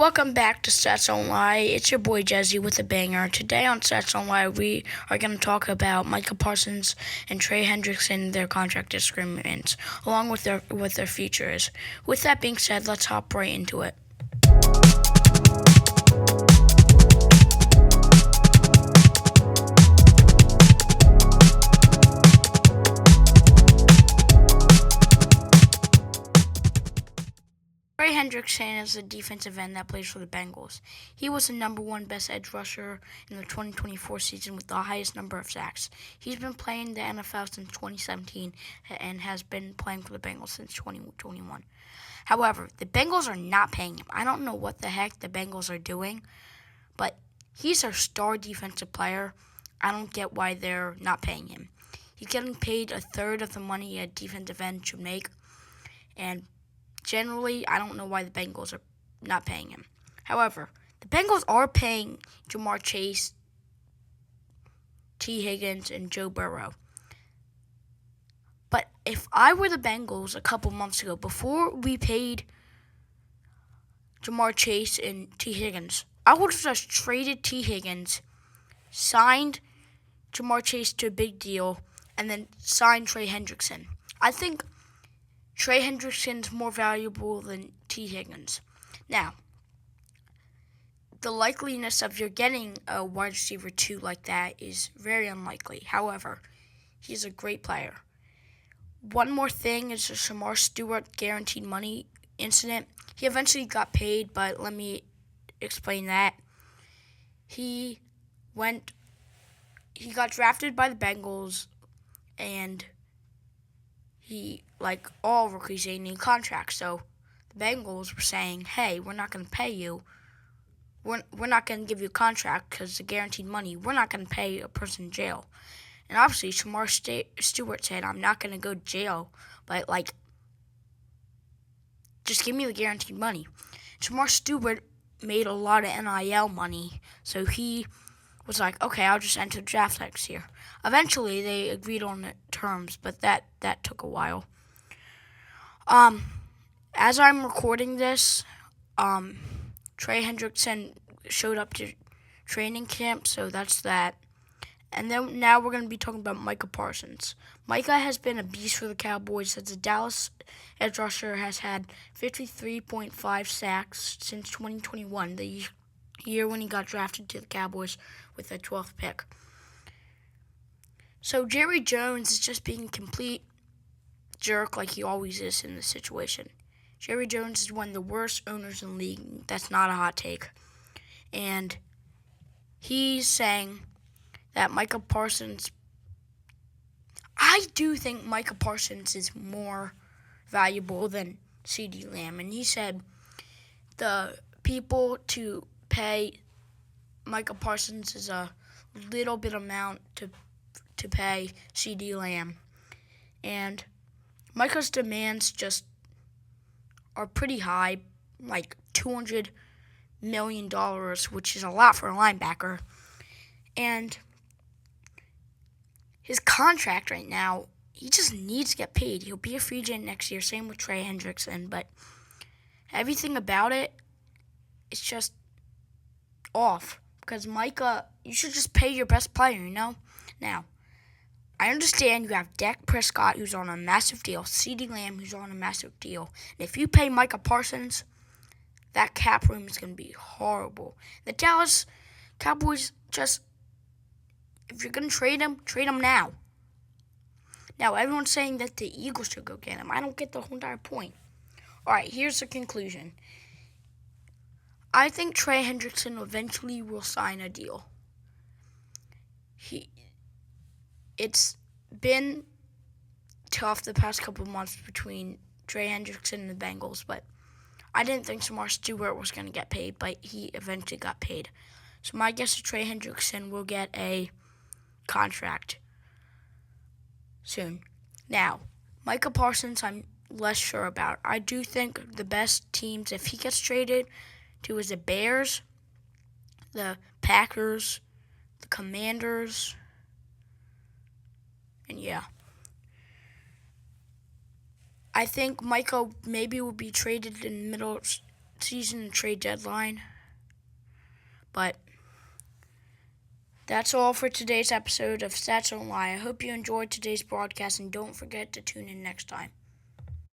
Welcome back to Stats Don't Lie. It's your boy Jesse with a banger. Today on Stats Don't Lie, we are going to talk about Micah Parsons and Trey Hendrickson, their contract disagreements, along with their futures. With that being said, let's hop right into it. Trey Hendrickson is a defensive end that plays for the Bengals. He was the number one best edge rusher in the 2024 season with the highest number of sacks. He's been playing the NFL since 2017 and has been playing for the Bengals since 2021. However, the Bengals are not paying him. I don't know what the heck the Bengals are doing, but he's our star defensive player. I don't get why they're not paying him. He's getting paid a third of the money a defensive end should make, and generally, I don't know why the Bengals are not paying him. However, the Bengals are paying Ja'Marr Chase, T. Higgins, and Joe Burrow. But if I were the Bengals a couple months ago, before we paid Ja'Marr Chase and T. Higgins, I would have just traded T. Higgins, signed Ja'Marr Chase to a big deal, and then signed Trey Hendrickson. I think Trey Hendrickson's more valuable than T. Higgins. Now, the likeliness of you're getting a wide receiver 2 like that is very unlikely. However, he's a great player. One more thing is the Shemar Stewart guaranteed money incident. He eventually got paid, but let me explain that. He got drafted by the Bengals, and he, like all rookies, they need contracts. So the Bengals were saying, hey, we're not going to pay you. We're not going to give you a contract because the guaranteed money. We're not going to pay a person in jail. And obviously, Shemar Stewart said, I'm not going to go to jail, but, just give me the guaranteed money. Shemar Stewart made a lot of NIL money, so he was like, okay, I'll just enter the draft next year. Eventually, they agreed on the terms, but that took a while. As I'm recording this, Trey Hendrickson showed up to training camp, so that's that. And then now we're going to be talking about Micah Parsons. Micah has been a beast for the Cowboys as the Dallas edge rusher has had 53.5 sacks since 2021, the year when he got drafted to the Cowboys with the 12th pick. So Jerry Jones is just being a complete jerk like he always is in this situation. Jerry Jones is one of the worst owners in the league. That's not a hot take. And he's saying that Micah Parsons, I do think Micah Parsons is more valuable than CeeDee Lamb. And he said the people to pay Micah Parsons is a little bit amount to pay CeeDee Lamb. And Micah's demands just are pretty high, like $200 million, which is a lot for a linebacker. And his contract right now, he just needs to get paid. He'll be a free agent next year, same with Trey Hendrickson, but everything about it is just off. Because Micah, you should just pay your best player, Now, I understand you have Dak Prescott, who's on a massive deal, CeeDee Lamb, who's on a massive deal. And if you pay Micah Parsons, that cap room is going to be horrible. The Dallas Cowboys just, if you're going to trade him now. Now, everyone's saying that the Eagles should go get him. I don't get the whole entire point. All right, here's the conclusion. I think Trey Hendrickson eventually will sign a deal. It's been tough the past couple of months between Trey Hendrickson and the Bengals, but I didn't think Shemar Stewart was going to get paid, but he eventually got paid. So my guess is Trey Hendrickson will get a contract soon. Now, Micah Parsons, I'm less sure about. I do think the best teams, if he gets traded to, is the Bears, the Packers, the Commanders, and yeah. I think Micah maybe will be traded in the middle season and trade deadline. But that's all for today's episode of Stats Don't Lie. I hope you enjoyed today's broadcast, and don't forget to tune in next time.